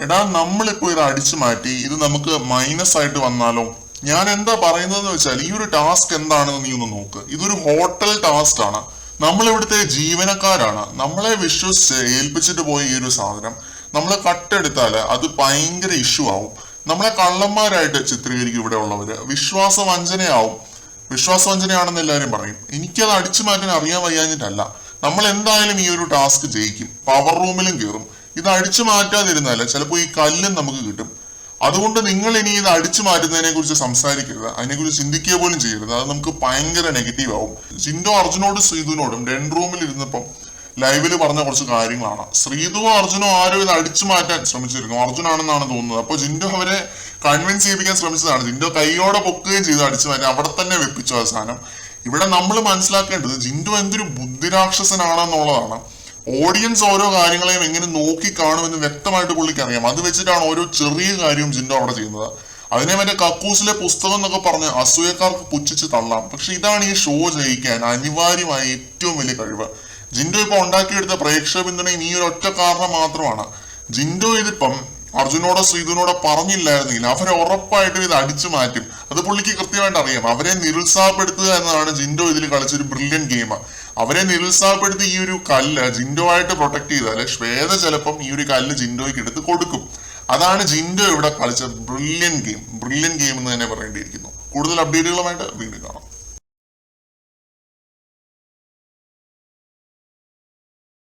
എടാ നമ്മളിപ്പോ ഇത് അടിച്ചു മാറ്റി ഇത് നമുക്ക് മൈനസ് ആയിട്ട് വന്നാലോ? ഞാൻ എന്താ പറയുന്നതെന്ന് വെച്ചാൽ ഈ ഒരു ടാസ്ക് എന്താണെന്ന് നീ ഒന്ന് നോക്ക്. ഇതൊരു ഹോട്ടൽ ടാസ്ക് ആണ്. നമ്മൾ ഇവിടുത്തെ ജീവനക്കാരാണ്. നമ്മളെ വിശ്വസിച്ച് ഏൽപ്പിച്ചിട്ട് പോയ ഈ ഒരു സാധനം നമ്മൾ കട്ടെടുത്താല് അത് ഭയങ്കര ഇഷ്യൂ ആവും. നമ്മളെ കള്ളന്മാരായിട്ട് ചിത്രീകരിക്കും ഇവിടെ ഉള്ളവര്. വിശ്വാസവഞ്ചനയാവും. വിശ്വാസവഞ്ചനയാണെന്ന് എല്ലാവരും പറയും. എനിക്കത് അടിച്ചു മാറ്റാൻ അറിയാൻ വയ്യാഞ്ഞിട്ടല്ല. നമ്മൾ എന്തായാലും ഈ ഒരു ടാസ്ക് ജയിക്കും. പവർ റൂമിലും കയറും. ഇത് അടിച്ചു മാറ്റാതിരുന്നാല് ചിലപ്പോൾ ഈ കല്ലും നമുക്ക് കിട്ടും. അതുകൊണ്ട് നിങ്ങൾ ഇനി ഇത് അടിച്ചു മാറ്റുന്നതിനെ കുറിച്ച് സംസാരിക്കരുത്, അതിനെക്കുറിച്ച് ചിന്തിക്കുക പോലും ചെയ്യരുത്. അത് നമുക്ക് ഭയങ്കര നെഗറ്റീവ് ആവും. ജിൻഡോ അർജുനോടും ശ്രീധുവിനോടും ഡെൻ റൂമിൽ ഇരുന്നപ്പം ലൈവില് പറഞ്ഞ കുറച്ച് കാര്യങ്ങളാണ്. ശ്രീധുവോ അർജുനോ ആരോ ഇത് അടിച്ചു മാറ്റാൻ ശ്രമിച്ചിരുന്നു. അർജുനാണെന്നാണ് തോന്നുന്നത്. അപ്പൊ ജിൻഡോ അവരെ കൺവിൻസ് ചെയ്യിപ്പിക്കാൻ ശ്രമിച്ചതാണ്. ജിൻഡോ കൈയോടെ പൊക്കുകയും ചെയ്തു അടിച്ചു മാറ്റാൻ. അവിടെ തന്നെ വെപ്പിച്ചു അവസാനം. ഇവിടെ നമ്മൾ മനസ്സിലാക്കേണ്ടത് ജിൻഡോ എന്തൊരു ബുദ്ധിരാക്ഷസനാണെന്നുള്ളതാണ്. ഓഡിയൻസ് ഓരോ കാര്യങ്ങളെയും എങ്ങനെ നോക്കി കാണുമെന്ന് വ്യക്തമായിട്ട് പുള്ളിക്ക് അറിയാം. അത് വെച്ചിട്ടാണ് ഓരോ ചെറിയ കാര്യവും ജിൻഡോ അവിടെ ചെയ്യുന്നത്. അതിനെ മറ്റേ കക്കൂസിലെ പുസ്തകം എന്നൊക്കെ പറഞ്ഞ് അസൂയക്കാർക്ക് പുച്ഛിച്ച് തള്ളാം. പക്ഷെ ഇതാണ് ഈ ഷോ ജയിക്കാൻ അനിവാര്യമായ ഏറ്റവും വലിയ കഴിവ്. ജിൻഡോ ഇപ്പൊ ഉണ്ടാക്കിയെടുത്ത പ്രേക്ഷക പിന്തുണയും ഈ ഒരു ഒറ്റ കാരണം മാത്രമാണ്. ജിൻഡോ ഇതിപ്പം അർജുനോടോ ശ്രീധുവിനോടോ പറഞ്ഞില്ലായിരുന്നെങ്കിൽ അവരെ ഉറപ്പായിട്ടും ഇത് അടിച്ചു മാറ്റും. അത് പുള്ളിക്ക് കൃത്യമായിട്ട് അറിയാം. അവരെ നിരുത്സാഹപ്പെടുത്തുക എന്നതാണ് ജിൻഡോ ഇതിൽ കളിച്ചൊരു ബ്രില്യൻ ഗെയിം. അവരെ നിരുത്സാഹപ്പെടുത്തി ഈ ഒരു കല്ല് ജിൻഡോ ആയിട്ട് പ്രൊട്ടക്ട് ചെയ്താല് ശ്വേത ചിലപ്പം ഈ ഒരു കല്ല് ജിൻഡോയ്ക്ക് എടുത്ത് കൊടുക്കും. അതാണ് ജിൻഡോ ഇവിടെ കളിച്ച ബ്രില്യൻ ഗെയിം എന്ന് തന്നെ പറയേണ്ടിയിരിക്കുന്നു. കൂടുതൽ അപ്ഡേറ്റുകളുമായിട്ട് വീണ്ടും കാണാം.